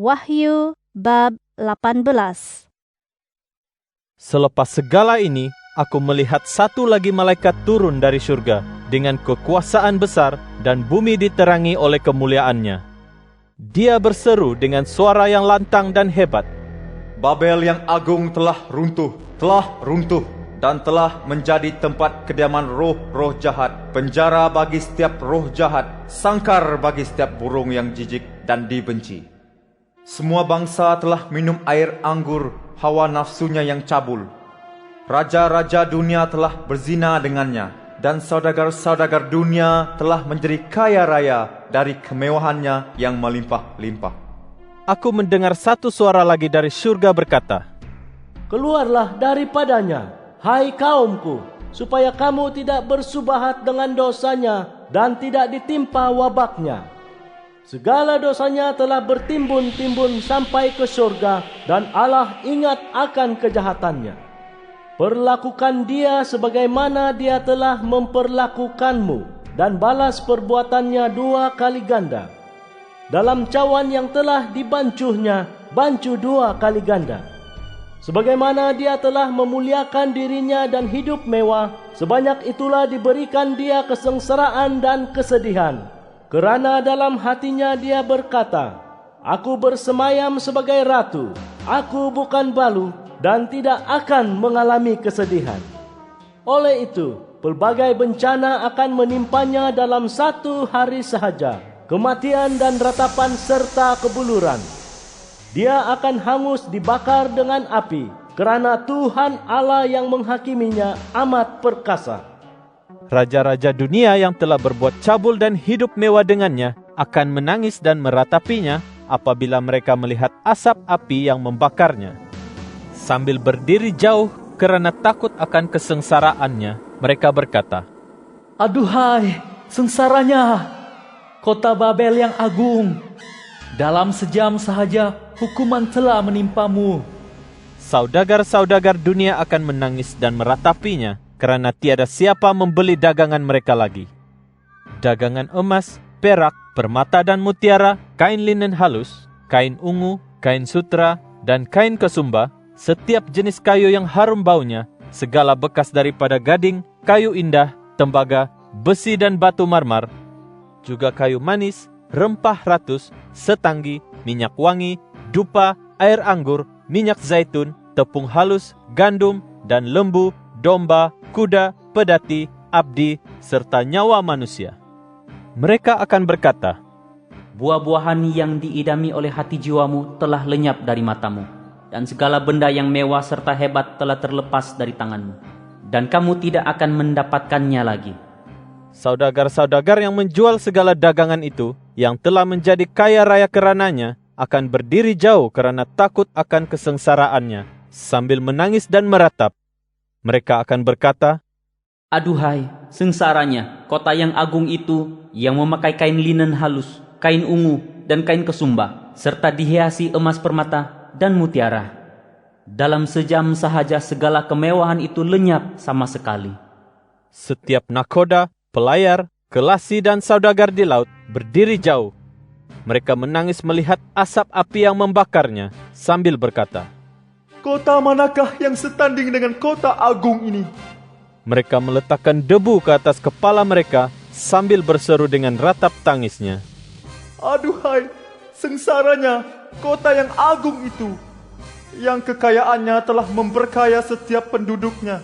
Wahyu bab 18. Selepas segala ini, aku melihat satu lagi malaikat turun dari surga dengan kekuasaan besar dan bumi diterangi oleh kemuliaannya. Dia berseru dengan suara yang lantang dan hebat. Babel yang agung telah runtuh, dan telah menjadi tempat kediaman roh-roh jahat, penjara bagi setiap roh jahat, sangkar bagi setiap burung yang jijik dan dibenci. Semua bangsa telah minum air anggur hawa nafsunya yang cabul. Raja-raja dunia telah berzina dengannya, dan saudagar-saudagar dunia telah menjadi kaya raya dari kemewahannya yang melimpah-limpah. Aku mendengar satu suara lagi dari surga berkata, "Keluarlah daripadanya, hai kaumku, supaya kamu tidak bersubahat dengan dosanya dan tidak ditimpa wabaknya. Segala dosanya telah bertimbun-timbun sampai ke surga, dan Allah ingat akan kejahatannya. Perlakukan dia sebagaimana dia telah memperlakukanmu, dan balas perbuatannya 2 kali ganda. Dalam cawan yang telah dibancuhnya, bancuh 2 kali ganda. Sebagaimana dia telah memuliakan dirinya dan hidup mewah, sebanyak itulah diberikan dia kesengsaraan dan kesedihan. Kerana dalam hatinya dia berkata, aku bersemayam sebagai ratu, aku bukan balu dan tidak akan mengalami kesedihan. Oleh itu, pelbagai bencana akan menimpanya dalam 1 hari sahaja, kematian dan ratapan serta kebuluran. Dia akan hangus dibakar dengan api, kerana Tuhan Allah yang menghakiminya amat perkasa. Raja-raja dunia yang telah berbuat cabul dan hidup mewah dengannya akan menangis dan meratapinya apabila mereka melihat asap api yang membakarnya. Sambil berdiri jauh kerana takut akan kesengsaraannya, mereka berkata, Aduhai, sengsaranya, kota Babel yang agung. Dalam sejam sahaja hukuman telah menimpamu. Saudagar-saudagar dunia akan menangis dan meratapinya, kerana tiada siapa membeli dagangan mereka lagi. Dagangan emas, perak, permata dan mutiara, kain linen halus, kain ungu, kain sutra, dan kain kesumba, setiap jenis kayu yang harum baunya, segala bekas daripada gading, kayu indah, tembaga, besi dan batu marmar, juga kayu manis, rempah ratus, setanggi, minyak wangi, dupa, air anggur, minyak zaitun, tepung halus, gandum, dan lembu, domba, kuda, pedati, abdi, serta nyawa manusia. Mereka akan berkata, buah-buahan yang diidami oleh hati jiwamu telah lenyap dari matamu, dan segala benda yang mewah serta hebat telah terlepas dari tanganmu, dan kamu tidak akan mendapatkannya lagi. Saudagar-saudagar yang menjual segala dagangan itu, yang telah menjadi kaya raya kerananya, akan berdiri jauh kerana takut akan kesengsaraannya, sambil menangis dan meratap. Mereka akan berkata, aduhai, sengsaranya, kota yang agung itu, yang memakai kain linen halus, kain ungu, dan kain kesumba, serta dihiasi emas permata dan mutiara. Dalam sejam sahaja segala kemewahan itu lenyap sama sekali. Setiap nakoda, pelayar, kelasi dan saudagar di laut berdiri jauh. Mereka menangis melihat asap api yang membakarnya, sambil berkata, kota manakah yang setanding dengan kota agung ini? Mereka meletakkan debu ke atas kepala mereka sambil berseru dengan ratap tangisnya. Aduhai, sengsaranya kota yang agung itu, yang kekayaannya telah memperkaya setiap penduduknya,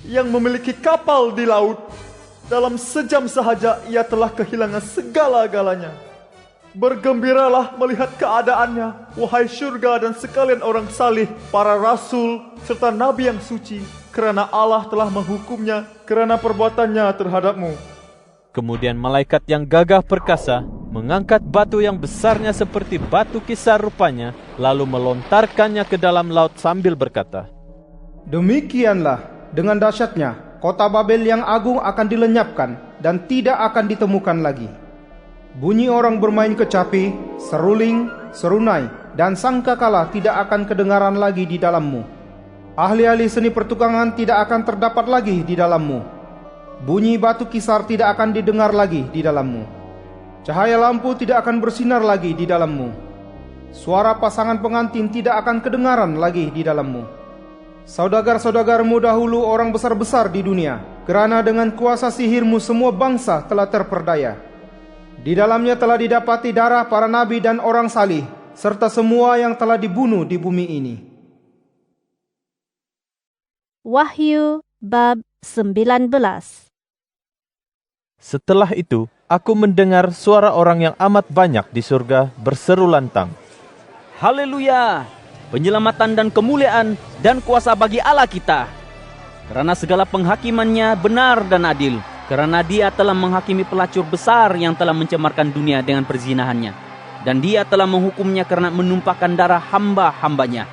yang memiliki kapal di laut. Dalam sejam sahaja ia telah kehilangan segala-galanya. Bergembiralah melihat keadaannya, wahai syurga dan sekalian orang salih, para rasul serta nabi yang suci, kerana Allah telah menghukumnya kerana perbuatannya terhadapmu. Kemudian malaikat yang gagah perkasa mengangkat batu yang besarnya seperti batu kisar rupanya, lalu melontarkannya ke dalam laut sambil berkata, demikianlah dengan dahsyatnya kota Babel yang agung akan dilenyapkan dan tidak akan ditemukan lagi. Bunyi orang bermain kecapi, seruling, serunai, dan sangkakala tidak akan kedengaran lagi di dalammu. Ahli-ahli seni pertukangan tidak akan terdapat lagi di dalammu. Bunyi batu kisar tidak akan didengar lagi di dalammu. Cahaya lampu tidak akan bersinar lagi di dalammu. Suara pasangan pengantin tidak akan kedengaran lagi di dalammu. Saudagar-saudagarmu dahulu orang besar-besar di dunia, kerana dengan kuasa sihirmu semua bangsa telah terperdaya. Di dalamnya telah didapati darah para nabi dan orang salih, serta semua yang telah dibunuh di bumi ini. Wahyu bab 19. Setelah itu, aku mendengar suara orang yang amat banyak di surga berseru lantang. Haleluya! Penyelamatan dan kemuliaan dan kuasa bagi Allah kita. Karena segala penghakimannya benar dan adil. Karena dia telah menghakimi pelacur besar yang telah mencemarkan dunia dengan perzinahannya. Dan dia telah menghukumnya karena menumpahkan darah hamba-hambanya.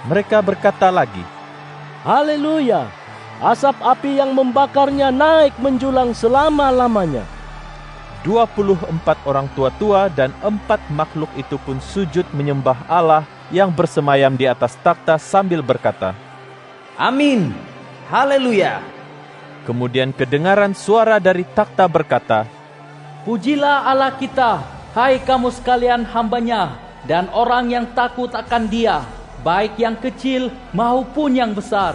Mereka berkata lagi, Haleluya! Asap api yang membakarnya naik menjulang selama-lamanya. 24 orang tua-tua dan 4 makhluk itu pun sujud menyembah Allah yang bersemayam di atas takhta sambil berkata, Amin. Haleluya. Kemudian kedengaran suara dari takhta berkata, Pujilah Allah kita, hai kamu sekalian hambanya, dan orang yang takut akan dia, baik yang kecil maupun yang besar.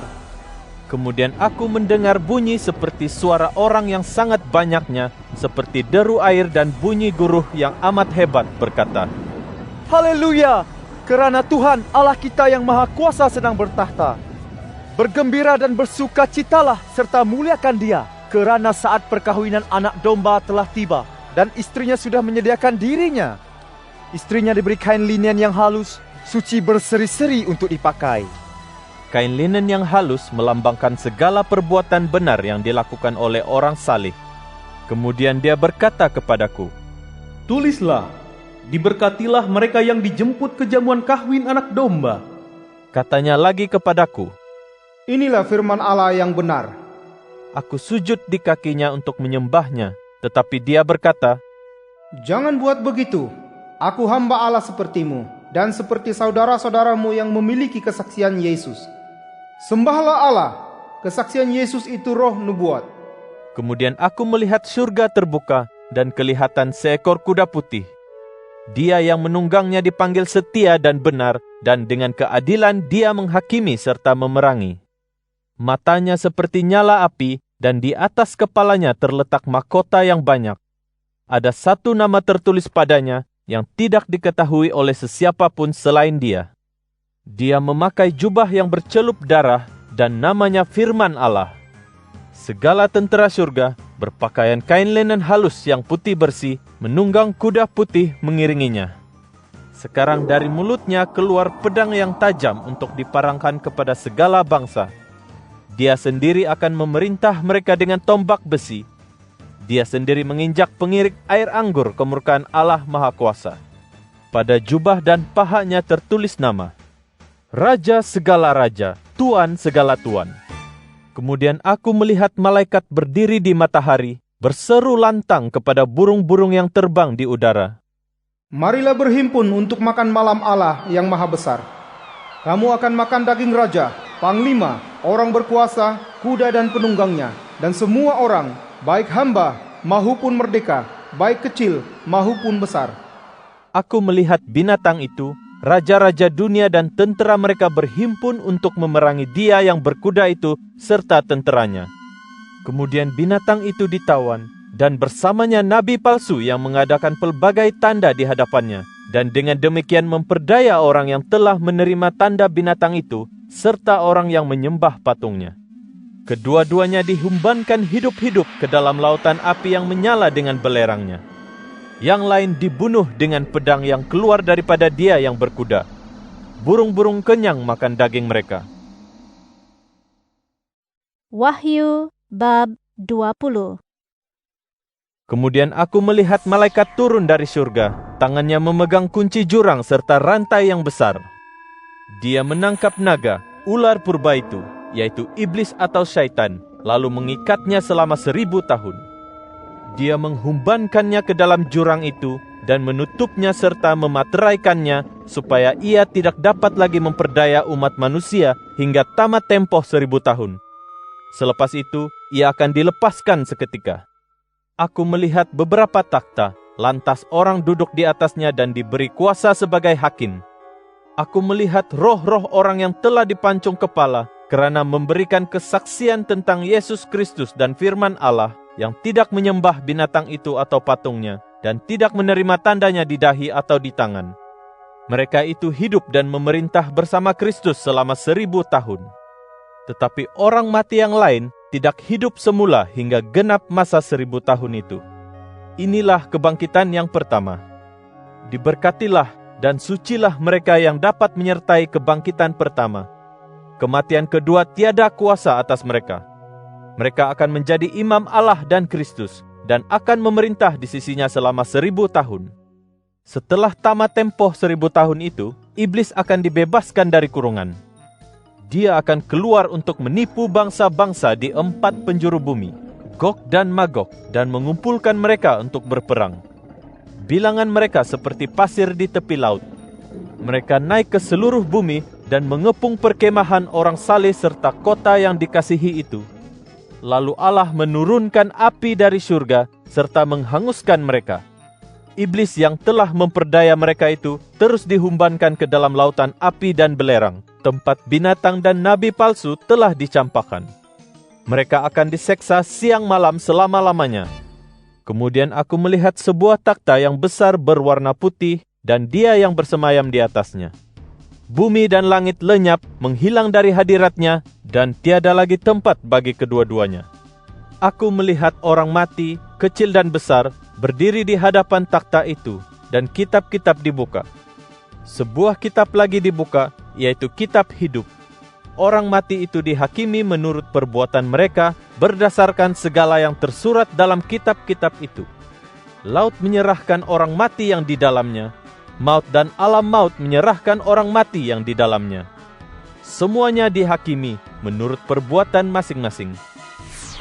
Kemudian aku mendengar bunyi seperti suara orang yang sangat banyaknya, seperti deru air dan bunyi guruh yang amat hebat berkata, Haleluya! Kerana Tuhan Allah kita yang Maha Kuasa sedang bertahta. Bergembira dan bersukacitalah serta muliakan Dia, kerana saat perkahwinan anak domba telah tiba dan istrinya sudah menyediakan dirinya. Istrinya diberi kain linen yang halus, suci berseri-seri untuk dipakai. Kain linen yang halus melambangkan segala perbuatan benar yang dilakukan oleh orang saleh. Kemudian dia berkata kepadaku, Tulislah, diberkatilah mereka yang dijemput ke jamuan kahwin anak domba. Katanya lagi kepadaku, Inilah firman Allah yang benar. aku sujud di kakinya untuk menyembahnya, tetapi dia berkata, Jangan buat begitu. Aku hamba Allah sepertimu, dan seperti saudara-saudaramu yang memiliki kesaksian Yesus. Sembahlah Allah, kesaksian Yesus itu roh nubuat. Kemudian aku melihat surga terbuka dan kelihatan seekor kuda putih. Dia yang menunggangnya dipanggil setia dan benar, dan dengan keadilan dia menghakimi serta memerangi. Matanya seperti nyala api, dan di atas kepalanya terletak mahkota yang banyak. Ada satu nama tertulis padanya yang tidak diketahui oleh sesiapa pun selain dia. Dia memakai jubah yang bercelup darah dan namanya Firman Allah. Segala tentera surga berpakaian kain linen halus yang putih bersih, menunggang kuda putih mengiringinya. Sekarang dari mulutnya keluar pedang yang tajam untuk diparangkan kepada segala bangsa. Dia sendiri akan memerintah mereka dengan tombak besi. Dia sendiri menginjak pengirik air anggur kemurkaan Allah Maha Kuasa. Pada jubah dan pahanya tertulis nama, Raja segala raja, Tuan segala tuan. Kemudian aku melihat malaikat berdiri di matahari, berseru lantang kepada burung-burung yang terbang di udara. Marilah berhimpun untuk makan malam Allah yang maha besar. Kamu akan makan daging raja, panglima, orang berkuasa, kuda dan penunggangnya, dan semua orang, baik hamba maupun merdeka, baik kecil maupun besar. Aku melihat binatang itu, raja-raja dunia dan tentera mereka berhimpun untuk memerangi dia yang berkuda itu serta tenteranya. Kemudian binatang itu ditawan, dan bersamanya nabi palsu yang mengadakan pelbagai tanda di hadapannya, dan dengan demikian memperdaya orang yang telah menerima tanda binatang itu, serta orang yang menyembah patungnya. Kedua-duanya dihumbankan hidup-hidup ke dalam lautan api yang menyala dengan belerangnya. Yang lain dibunuh dengan pedang yang keluar daripada dia yang berkuda. Burung-burung kenyang makan daging mereka. Wahyu bab 20. Kemudian aku melihat malaikat turun dari surga, tangannya memegang kunci jurang serta rantai yang besar. Dia menangkap naga, ular purba itu, yaitu iblis atau syaitan, lalu mengikatnya selama 1000 tahun. Dia menghumbankannya ke dalam jurang itu dan menutupnya serta memateraikannya supaya ia tidak dapat lagi memperdaya umat manusia hingga tamat tempoh 1000 tahun. Selepas itu, ia akan dilepaskan seketika. Aku melihat beberapa takhta, lantas orang duduk di atasnya dan diberi kuasa sebagai hakim. Aku melihat roh-roh orang yang telah dipancung kepala kerana memberikan kesaksian tentang Yesus Kristus dan firman Allah, yang tidak menyembah binatang itu atau patungnya, dan tidak menerima tandanya di dahi atau di tangan. Mereka itu hidup dan memerintah bersama Kristus selama 1000 tahun. Tetapi orang mati yang lain tidak hidup semula hingga genap masa 1000 tahun itu. Inilah kebangkitan yang pertama. Diberkatilah dan sucilah mereka yang dapat menyertai kebangkitan pertama. Kematian kedua tiada kuasa atas mereka. Mereka akan menjadi imam Allah dan Kristus, dan akan memerintah di sisinya selama 1000 tahun. Setelah tamat tempoh 1000 tahun itu, iblis akan dibebaskan dari kurungan. Dia akan keluar untuk menipu bangsa-bangsa di 4 penjuru bumi, Gog dan Magog, dan mengumpulkan mereka untuk berperang. Bilangan mereka seperti pasir di tepi laut. Mereka naik ke seluruh bumi dan mengepung perkemahan orang saleh serta kota yang dikasihi itu. Lalu Allah menurunkan api dari surga serta menghanguskan mereka. Iblis yang telah memperdaya mereka itu terus dihumbankan ke dalam lautan api dan belerang, tempat binatang dan nabi palsu telah dicampakkan. Mereka akan diseksa siang malam selama-lamanya. Kemudian aku melihat sebuah takhta yang besar berwarna putih dan Dia yang bersemayam di atasnya. Bumi dan langit lenyap, menghilang dari hadiratnya, dan tiada lagi tempat bagi kedua-duanya. Aku melihat orang mati, kecil dan besar, berdiri di hadapan takhta itu, dan kitab-kitab dibuka. Sebuah kitab lagi dibuka, yaitu kitab hidup. Orang mati itu dihakimi menurut perbuatan mereka berdasarkan segala yang tersurat dalam kitab-kitab itu. Laut menyerahkan orang mati yang di dalamnya, maut dan alam maut menyerahkan orang mati yang di dalamnya. Semuanya dihakimi menurut perbuatan masing-masing.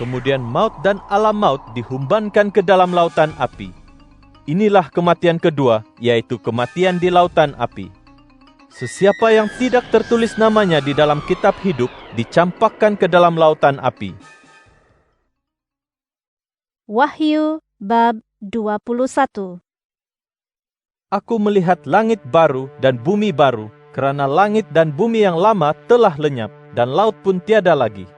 Kemudian maut dan alam maut dihumbankan ke dalam lautan api. Inilah kematian kedua, yaitu kematian di lautan api. Sesiapa yang tidak tertulis namanya di dalam kitab hidup dicampakkan ke dalam lautan api. Wahyu bab 21. Aku melihat langit baru dan bumi baru, kerana langit dan bumi yang lama telah lenyap, dan laut pun tiada lagi.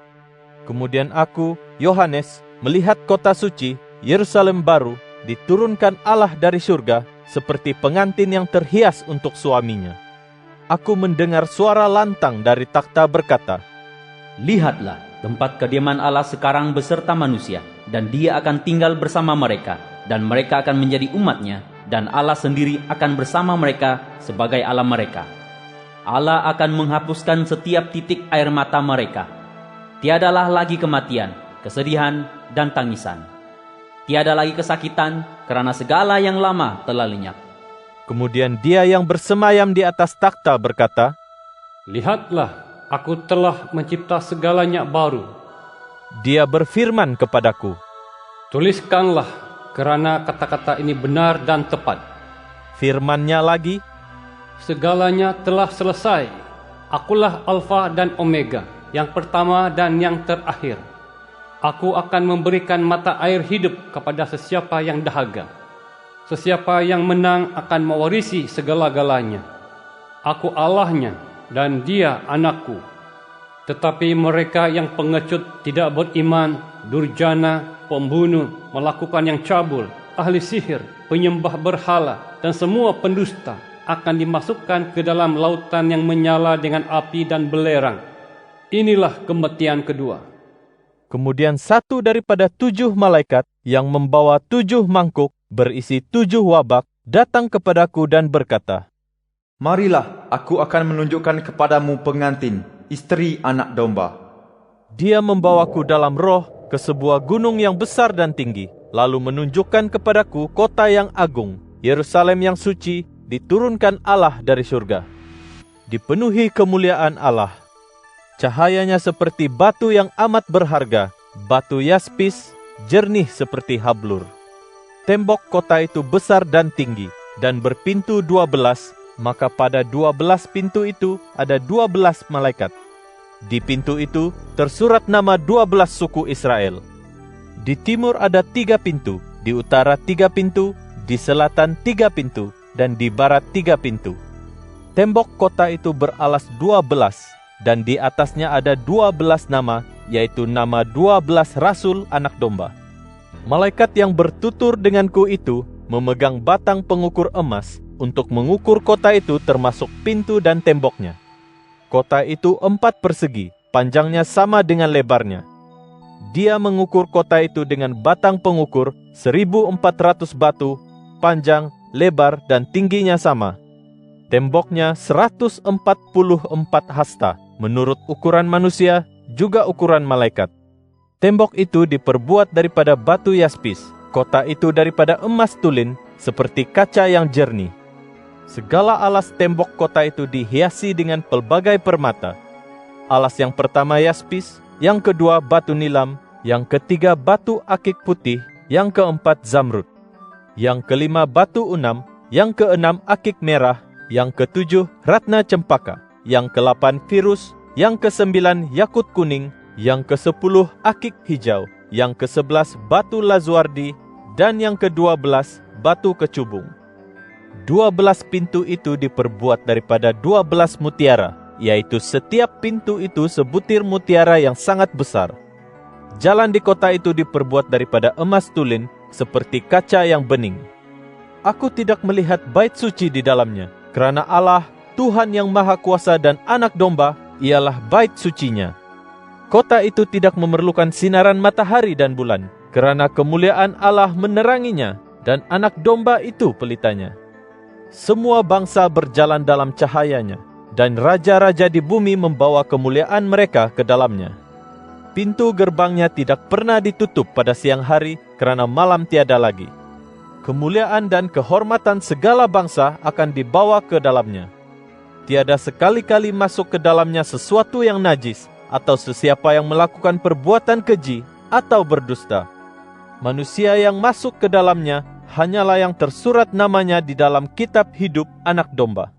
Kemudian aku, Yohanes, melihat kota suci, Yerusalem baru, diturunkan Allah dari surga, seperti pengantin yang terhias untuk suaminya. Aku mendengar suara lantang dari takhta berkata, Lihatlah, tempat kediaman Allah sekarang beserta manusia, dan Dia akan tinggal bersama mereka, dan mereka akan menjadi umat-Nya, dan Allah sendiri akan bersama mereka sebagai Allah mereka. Allah akan menghapuskan setiap titik air mata mereka. Tiadalah lagi kematian, kesedihan, dan tangisan. Tiada lagi kesakitan, kerana segala yang lama telah lenyap. Kemudian Dia yang bersemayam di atas takhta berkata, Lihatlah, aku telah mencipta segalanya baru. Dia berfirman kepadaku, Tuliskanlah, kerana kata-kata ini benar dan tepat. Firman-Nya lagi, Segalanya telah selesai. Akulah Alfa dan Omega, yang pertama dan yang terakhir. Aku akan memberikan mata air hidup kepada sesiapa yang dahaga. Sesiapa yang menang akan mewarisi segala-galanya. Aku Allahnya dan dia anakku. Tetapi mereka yang pengecut, tidak beriman, durjana, pembunuh, melakukan yang cabul, ahli sihir, penyembah berhala, dan semua pendusta akan dimasukkan ke dalam lautan yang menyala dengan api dan belerang. Inilah kematian kedua. Kemudian satu daripada 7 malaikat yang membawa 7 mangkuk berisi 7 wabak datang kepadaku dan berkata, Marilah, aku akan menunjukkan kepadamu pengantin, isteri anak domba. Dia membawaku dalam roh ke sebuah gunung yang besar dan tinggi, lalu menunjukkan kepadaku kota yang agung, Yerusalem yang suci, diturunkan Allah dari surga. Dipenuhi kemuliaan Allah. Cahayanya seperti batu yang amat berharga, batu yaspis, jernih seperti hablur. Tembok kota itu besar dan tinggi, dan berpintu 12, maka pada 12 pintu itu ada 12 malaikat. Di pintu itu tersurat nama 12 suku Israel. Di timur ada 3 pintu, di utara 3 pintu, di selatan 3 pintu, dan di barat 3 pintu. Tembok kota itu beralas 12, dan di atasnya ada 12 nama, yaitu nama 12 rasul anak domba. Malaikat yang bertutur denganku itu memegang batang pengukur emas untuk mengukur kota itu termasuk pintu dan temboknya. Kota itu 4 persegi, panjangnya sama dengan lebarnya. Dia mengukur kota itu dengan batang pengukur 1.400 batu, panjang, lebar, dan tingginya sama. Temboknya 144 hasta, menurut ukuran manusia, juga ukuran malaikat. Tembok itu diperbuat daripada batu yaspis, kota itu daripada emas tulin, seperti kaca yang jernih. Segala alas tembok kota itu dihiasi dengan pelbagai permata. Alas yang pertama yaspis, yang kedua batu nilam, yang ketiga batu akik putih, yang keempat zamrud, yang kelima batu unam, yang keenam akik merah, yang ketujuh ratna cempaka, yang ke-8 virus, yang ke-9 yakut kuning, yang ke-10 akik hijau, yang ke-11 batu lazuardi, dan yang ke-12 batu kecubung. 12 pintu itu diperbuat daripada 12 mutiara, yaitu setiap pintu itu sebutir mutiara yang sangat besar. Jalan di kota itu diperbuat daripada emas tulin, seperti kaca yang bening. Aku tidak melihat bait suci di dalamnya, kerana Allah, Tuhan yang Maha Kuasa dan Anak Domba, ialah bait sucinya. Kota itu tidak memerlukan sinaran matahari dan bulan, kerana kemuliaan Allah meneranginya, dan Anak Domba itu pelitanya. Semua bangsa berjalan dalam cahayanya, dan raja-raja di bumi membawa kemuliaan mereka ke dalamnya. Pintu gerbangnya tidak pernah ditutup pada siang hari, kerana malam tiada lagi. Kemuliaan dan kehormatan segala bangsa akan dibawa ke dalamnya. Tiada sekali-kali masuk ke dalamnya sesuatu yang najis, atau sesiapa yang melakukan perbuatan keji atau berdusta. Manusia yang masuk ke dalamnya hanyalah yang tersurat namanya di dalam kitab hidup Anak Domba.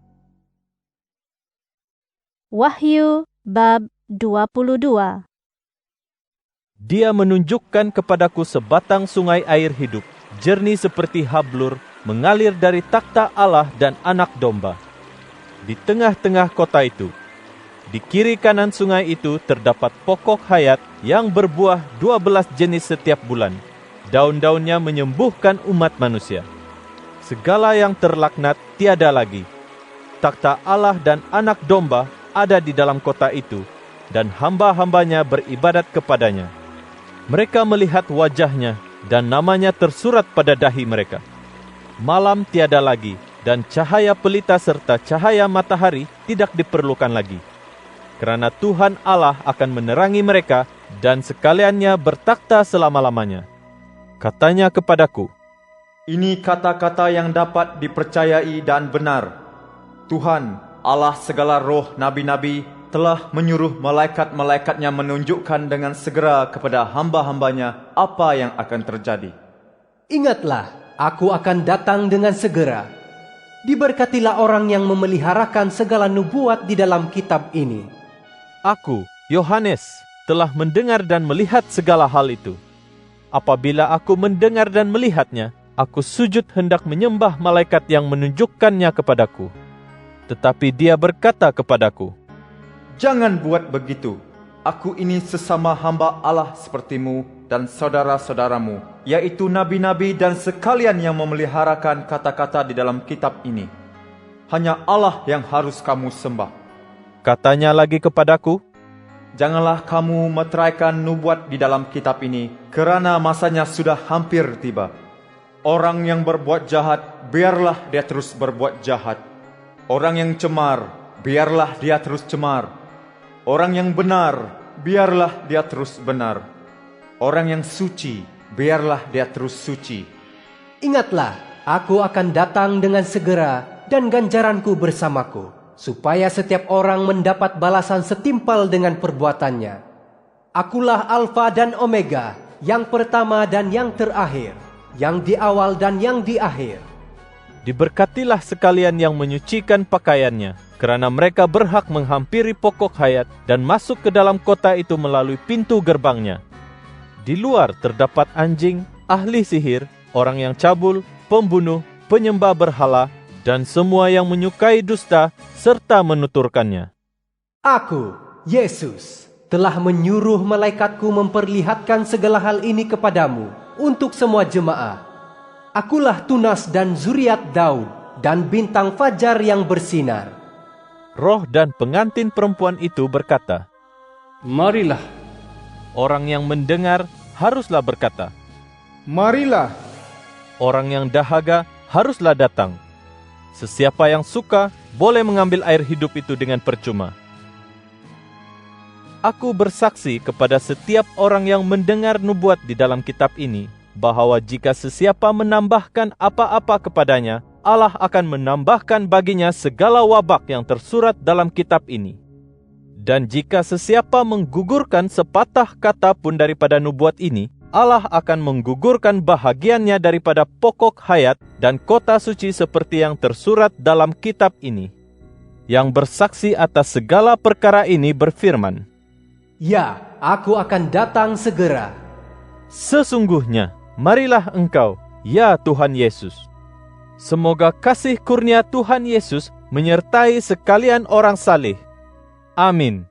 Wahyu bab 22. Dia menunjukkan kepadaku sebatang sungai air hidup, jernih seperti hablur, mengalir dari takhta Allah dan Anak Domba. Di tengah-tengah kota itu, di kiri kanan sungai itu terdapat pokok hayat yang berbuah 12 jenis setiap bulan. Daun-daunnya menyembuhkan umat manusia. Segala yang terlaknat tiada lagi. Takhta Allah dan Anak Domba ada di dalam kota itu, dan hamba-hambanya beribadat kepadanya. Mereka melihat wajahnya, dan namanya tersurat pada dahi mereka. Malam tiada lagi, dan cahaya pelita serta cahaya matahari tidak diperlukan lagi. Kerana Tuhan Allah akan menerangi mereka, dan sekaliannya bertakhta selama-lamanya. Katanya kepadaku, Ini kata-kata yang dapat dipercayai dan benar. Tuhan, Allah segala roh nabi-nabi, telah menyuruh malaikat-malaikatnya menunjukkan dengan segera kepada hamba-hambanya apa yang akan terjadi. Ingatlah, aku akan datang dengan segera. Diberkatilah orang yang memeliharakan segala nubuat di dalam kitab ini. Aku, Yohanes, telah mendengar dan melihat segala hal itu. Apabila aku mendengar dan melihatnya, aku sujud hendak menyembah malaikat yang menunjukkannya kepadaku. Tetapi dia berkata kepadaku, Jangan buat begitu. Aku ini sesama hamba Allah sepertimu dan saudara-saudaramu, yaitu nabi-nabi dan sekalian yang memeliharakan kata-kata di dalam kitab ini. Hanya Allah yang harus kamu sembah. Katanya lagi kepadaku, Janganlah kamu meteraikan nubuat di dalam kitab ini, kerana masanya sudah hampir tiba. Orang yang berbuat jahat, biarlah dia terus berbuat jahat. Orang yang cemar, biarlah dia terus cemar. Orang yang benar, biarlah dia terus benar. Orang yang suci, biarlah dia terus suci. Ingatlah, aku akan datang dengan segera dan ganjaranku bersamaku, supaya setiap orang mendapat balasan setimpal dengan perbuatannya. Akulah Alfa dan Omega, yang pertama dan yang terakhir, yang di awal dan yang di akhir. Diberkatilah sekalian yang menyucikan pakaiannya, kerana mereka berhak menghampiri pokok hayat dan masuk ke dalam kota itu melalui pintu gerbangnya. Di luar terdapat anjing, ahli sihir, orang yang cabul, pembunuh, penyembah berhala, dan semua yang menyukai dusta serta menuturkannya. Aku, Yesus, telah menyuruh malaikatku memperlihatkan segala hal ini kepadamu untuk semua jemaat. Akulah tunas dan zuriat Daud dan bintang fajar yang bersinar. Roh dan pengantin perempuan itu berkata, Marilah. Orang yang mendengar haruslah berkata, Marilah. Orang yang dahaga haruslah datang. Sesiapa yang suka boleh mengambil air hidup itu dengan percuma. Aku bersaksi kepada setiap orang yang mendengar nubuat di dalam kitab ini, bahwa jika sesiapa menambahkan apa-apa kepadanya, Allah akan menambahkan baginya segala wabak yang tersurat dalam kitab ini. Dan jika sesiapa menggugurkan sepatah kata pun daripada nubuat ini, Allah akan menggugurkan bahagiannya daripada pokok hayat dan kota suci seperti yang tersurat dalam kitab ini. Yang bersaksi atas segala perkara ini berfirman, Ya, aku akan datang segera. Sesungguhnya, marilah engkau, ya Tuhan Yesus. Semoga kasih kurnia Tuhan Yesus menyertai sekalian orang saleh. Amin.